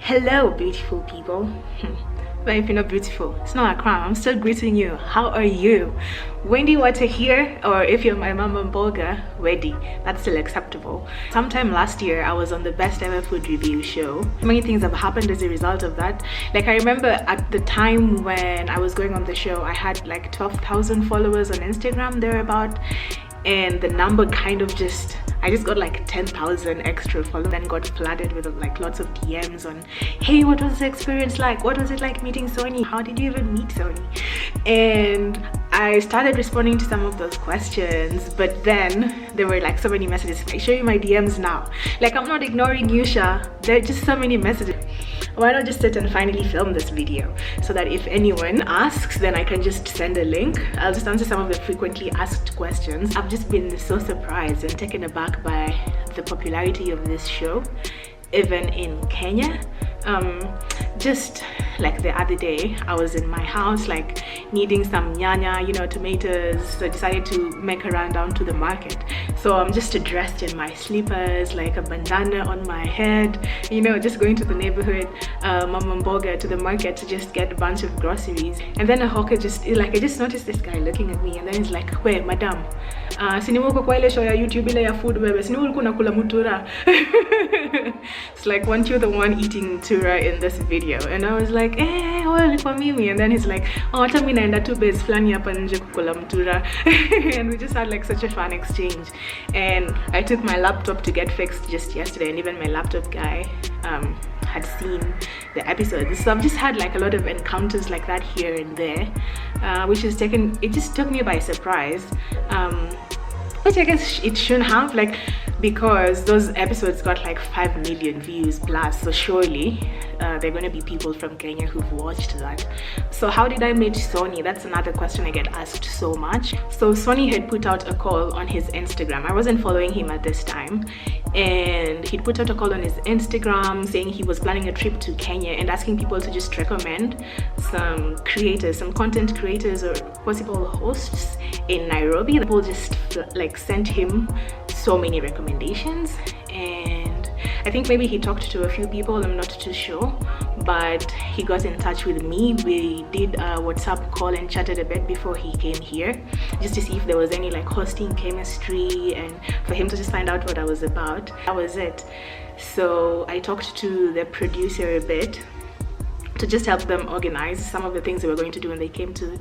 Hello, beautiful people. But if you're not beautiful, it's not a crime. I'm still greeting you. How are you? Wendy Water here, or if you're my mama Bolga, Wendy, that's still acceptable. Sometime last year, I was on the best ever food review show. Many things have happened as a result of that. Like, I remember at the time when I was going on the show, I had like 12,000 followers on Instagram, thereabout. And the number kind of I just got like 10,000 extra followers, then got flooded with like lots of DMs on, hey, what was the experience like? What was it like meeting Sony? How did you even meet Sony? And I started responding to some of those questions, but then there were like so many messages. I show you my DMs now. Like, I'm not ignoring you, Sha. There are just so many messages. Why not just sit and finally film this video so that if anyone asks, then I can just send a link. I'll just answer some of the frequently asked questions. I've just been so surprised and taken aback by the popularity of this show, even in Kenya. Just like the other day, I was in my house like needing some nyanya, you know, tomatoes. So I decided to make a run down to the market. So I'm just dressed in my slippers, like a bandana on my head, you know, just going to the neighborhood, Mama Mboga, to the market to just get a bunch of groceries. And then a hawker I just noticed this guy looking at me, and then he's like, "Wait, madam, sinimuko kwa ile show ya YouTube ile ya food bebe, sinimuko nakula mutura." It's like, weren't you the one eating tura in this video? And I was like, well, for Mimi. And then he's like, oh, tell me naenda tu base flani hapa nje kukula mtura. And we just had like such a fun exchange. And I took my laptop to get fixed just yesterday, and even my laptop guy had seen the episode. So I've just had like a lot of encounters like that here and there, which just took me by surprise. Which I guess it shouldn't have, like, because those episodes got like 5 million views plus, so surely there are going to be people from Kenya who've watched that. So how did I meet Sony? That's another question I get asked so much. So Sony had put out a call on his Instagram. I wasn't following him at this time, and he'd put out a call on his Instagram saying he was planning a trip to Kenya and asking people to just recommend some creators, some content creators or possible hosts in Nairobi. People just like sent him so many recommendations, and I think maybe he talked to a few people, I'm not too sure, but he got in touch with me. We did a WhatsApp call and chatted a bit before he came here, just to see if there was any like hosting chemistry and for him to just find out what I was about. That was it. So I talked to the producer a bit to just help them organize some of the things they were going to do when they came to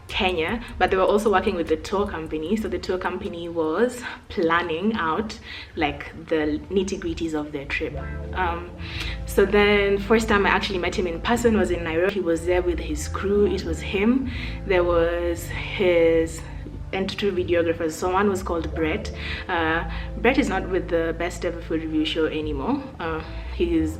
Kenya, but they were also working with the tour company. So the tour company was planning out like the nitty-gritties of their trip. So then first time I actually met him in person was in Nairobi. He was there with his crew. It was him, there was his and 2 videographers. So one was called Brett. Brett is not with the best ever food review show anymore. He's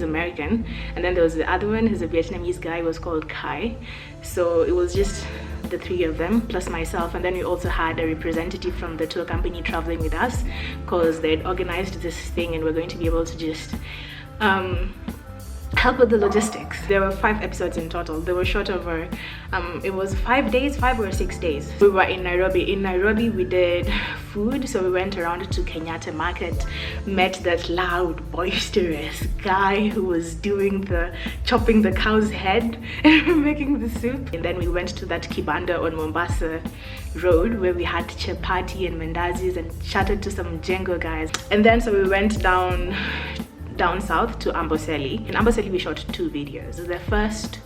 American. And then there was the other one, who's a Vietnamese guy, was called Kai. So it was just the 3 of them plus myself, and then we also had a representative from the tour company traveling with us because they'd organized this thing and we're going to be able to just help with the logistics. There were 5 episodes in total. They were short over it was 5 or 6 days. We were in Nairobi. We did food, so we went around to Kenyatta Market, met that loud boisterous guy who was chopping the cow's head and making the soup. And then we went to that kibanda on Mombasa Road where we had chapati and mandazis and chatted to some Jengo guys. And then so we went down south to Amboseli. In Amboseli we shot 2 videos. The first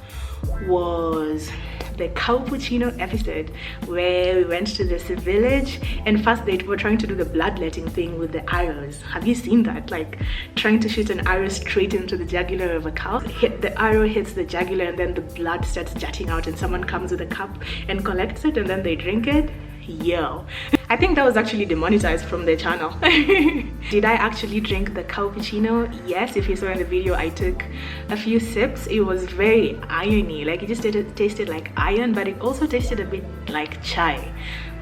was the cappuccino episode where we went to this village, and first they were trying to do the bloodletting thing with the arrows. Have you seen that? Like trying to shoot an arrow straight into the jugular of a cow. The arrow hits the jugular and then the blood starts jutting out, and someone comes with a cup and collects it and then they drink it. Yo, I think that was actually demonetized from their channel. Did I actually drink the cappuccino? Yes. If you saw in the video, I took a few sips. It was very irony, like it just tasted like iron, but it also tasted a bit like chai,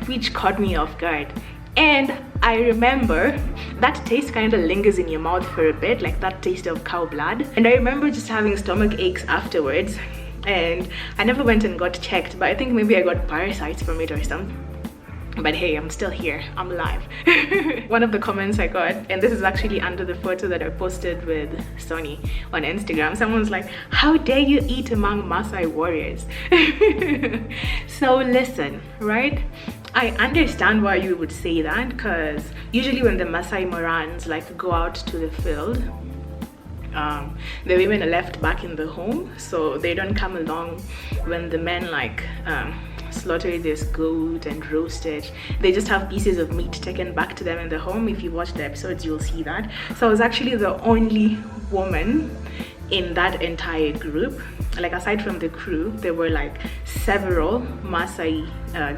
which caught me off guard. And I remember that taste kind of lingers in your mouth for a bit, like that taste of cow blood. And I remember just having stomach aches afterwards, and I never went and got checked, but I think maybe I got parasites from it or something. But hey, I'm still here, I'm alive. One of the comments I got, and this is actually under the photo that I posted with Sony on Instagram, someone's like, how dare you eat among Maasai warriors? So listen, right, I understand why you would say that, because usually when the Maasai Morans like go out to the field, the women are left back in the home, so they don't come along when the men like slaughter this goat and roast it. They just have pieces of meat taken back to them in the home. If you watch the episodes, you'll see that. So I was actually the only woman in that entire group. Like aside from the crew, there were like several Maasai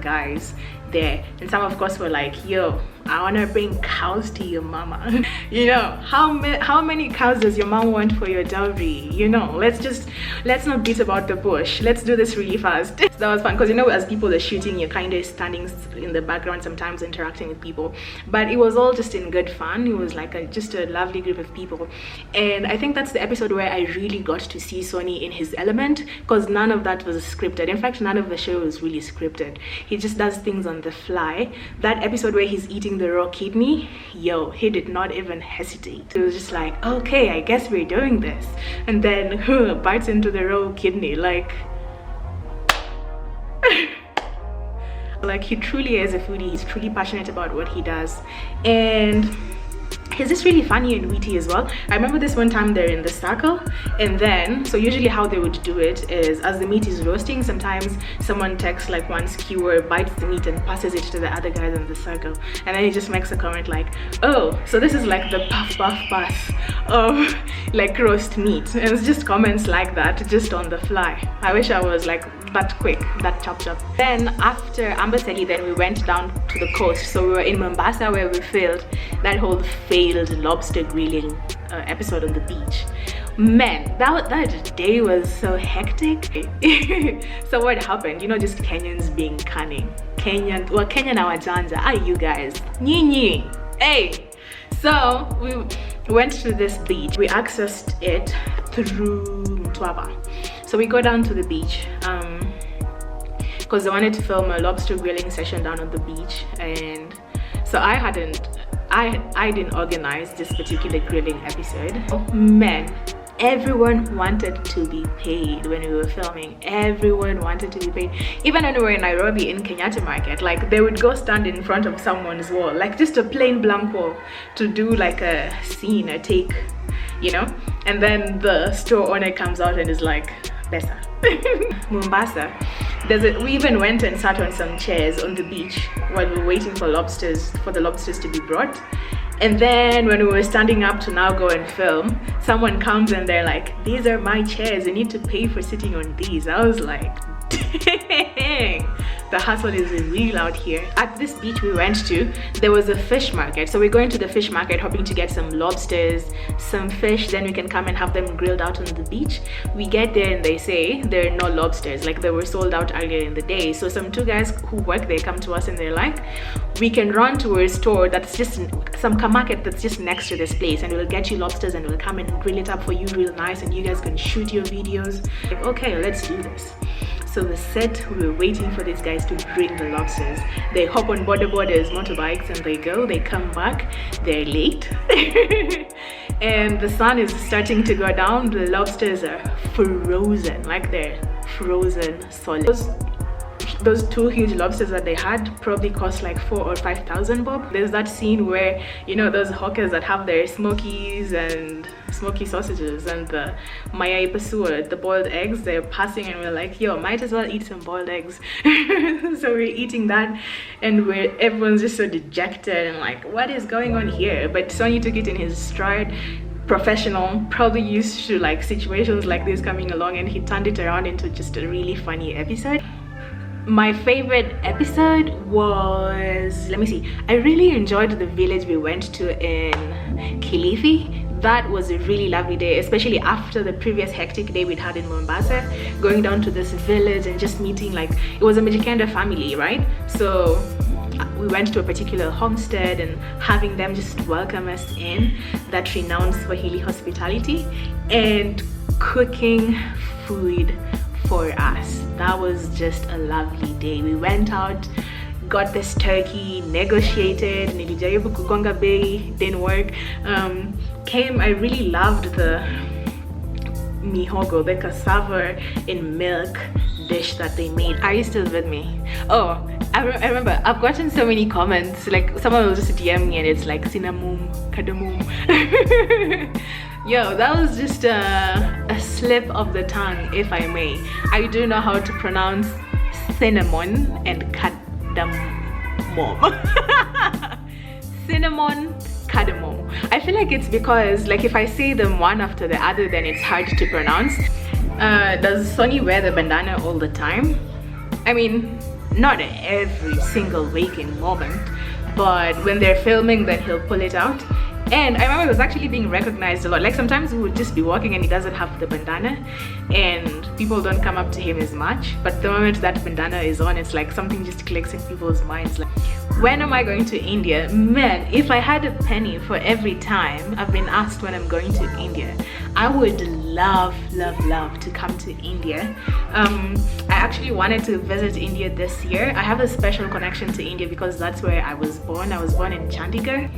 guys there, and some of course were like, yo, I want to bring cows to your mama. You know, how many cows does your mom want for your dowry? You know, let's not beat about the bush, let's do this really fast. So that was fun, because you know, as people are shooting, you're kind of standing in the background sometimes interacting with people, but it was all just in good fun. It was like just a lovely group of people, and I think that's the episode where I really got to see Sony in his element, because none of that was scripted. In fact, none of the show was really scripted. He just does things on the fly. That episode where he's eating the raw kidney, yo, he did not even hesitate. It was just like, okay, I guess we're doing this, and then bites into the raw kidney like like he truly is a foodie. He's truly passionate about what he does, and he's just really funny and witty as well. I remember this one time they're in the circle, and then so usually how they would do it is, as the meat is roasting, sometimes someone takes like one skewer, bites the meat and passes it to the other guys in the circle, and then he just makes a comment like, oh, so this is like the puff pass of like roast meat. And it's just comments like that, just on the fly. I wish I was like that quick, that chop. Then after Amboseli, then we went down to the coast. So we were in Mombasa, where we filmed that whole failed lobster grilling episode on the beach. Man, that day was so hectic. So what happened, you know, just Kenyans being cunning. Kenyan awajanja, are you guys nyinyi, hey. So we went to this beach. We accessed it through Mtwapa. So we go down to the beach because they wanted to film a lobster grilling session down on the beach, and so I didn't organize this particular grilling episode. Oh, man, everyone wanted to be paid when we were filming. Everyone wanted to be paid. Even when we were in Nairobi in Kenyatta Market, like they would go stand in front of someone's wall, like just a plain blank wall, to do like a scene, a take, you know, and then the store owner comes out and is like, Besa. Mombasa, we even went and sat on some chairs on the beach while we were waiting for the lobsters to be brought. And then when we were standing up to now go and film, someone comes and they're like, these are my chairs, you need to pay for sitting on these. I was like, dang, the hustle is real out here. At this beach we went to, there was a fish market. So we're going to the fish market hoping to get some lobsters, some fish, then we can come and have them grilled out on the beach. We get there and they say there are no lobsters, like they were sold out earlier in the day. So some two guys who work there come to us and they're like, we can run to a store that's just some market that's just next to this place, and we'll get you lobsters and we'll come and grill it up for you real nice, and you guys can shoot your videos. Like, okay, let's do this. So the set, we were waiting for these guys to bring the lobsters. They hop on borders, motorbikes, and they come back, they're late. And the sun is starting to go down. The lobsters are frozen, like they're frozen solid. Those two huge lobsters that they had probably cost like 4,000 or 5,000 bob. There's that scene where, you know, those hawkers that have their smokies and smoky sausages and the mayai pasua, the boiled eggs, they're passing, and we're like, yo, might as well eat some boiled eggs. So we're eating that, and everyone's just so dejected and like, what is going on here? But Sony took it in his stride. Professional, probably used to like situations like this coming along, and he turned it around into just a really funny episode. My favorite episode was, let me see, I really enjoyed the village we went to in Kilifi. That was a really lovely day, especially after the previous hectic day we'd had in Mombasa. Going down to this village and just meeting, like, it was a Mijikenda family, right? So we went to a particular homestead and having them just welcome us in, that renowned Swahili hospitality, and cooking food for us. That was just a lovely day. We went out, got this turkey, negotiated, nilijaribu kugonga bei, didn't work. I really loved the mihogo, the cassava in milk dish that they made. Are you still with me? Oh, I remember I've gotten so many comments, like someone will just DM me and it's like cinnamon, cardamom. Yo, that was just a slip of the tongue, if I may. I do know how to pronounce cinnamon and cardamom. Cinnamon, cardamom. I feel like it's because, like, if I say them one after the other, then it's hard to pronounce. Does Sony wear the bandana all the time? I mean, not every single waking moment, but when they're filming, then he'll pull it out. And I remember it was actually being recognized a lot. Like sometimes we would just be walking and he doesn't have the bandana and people don't come up to him as much. But the moment that bandana is on, it's like something just clicks in people's minds. Like, when am I going to India? Man, if I had a penny for every time I've been asked when I'm going to India, I would love to come to India. I actually wanted to visit India this year. I have a special connection to India because that's where I was born. I was born in Chandigarh.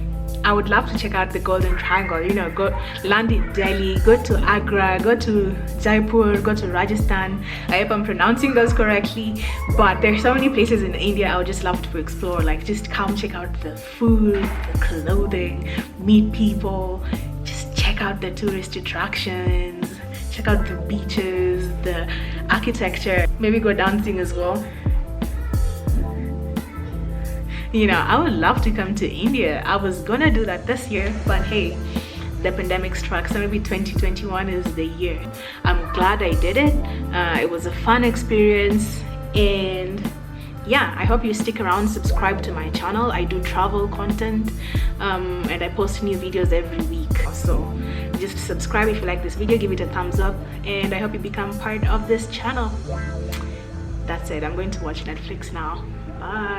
I would love to check out the Golden Triangle, you know, go land in Delhi, go to Agra, go to Jaipur, go to Rajasthan. I hope I'm pronouncing those correctly, but there's so many places in India I would just love to explore. Like, just come check out the food, the clothing, meet people, just check out the tourist attractions, check out the beaches, the architecture, maybe go dancing as well. You know, I would love to come to India. I was gonna do that this year, but hey, the pandemic struck, so maybe 2021 is the year. I'm glad I did it. It was a fun experience, and yeah, I hope you stick around, subscribe to my channel. I do travel content, and I post new videos every week. So just subscribe if you like this video, give it a thumbs up, and I hope you become part of this channel. That's it. I'm going to watch Netflix now. Bye.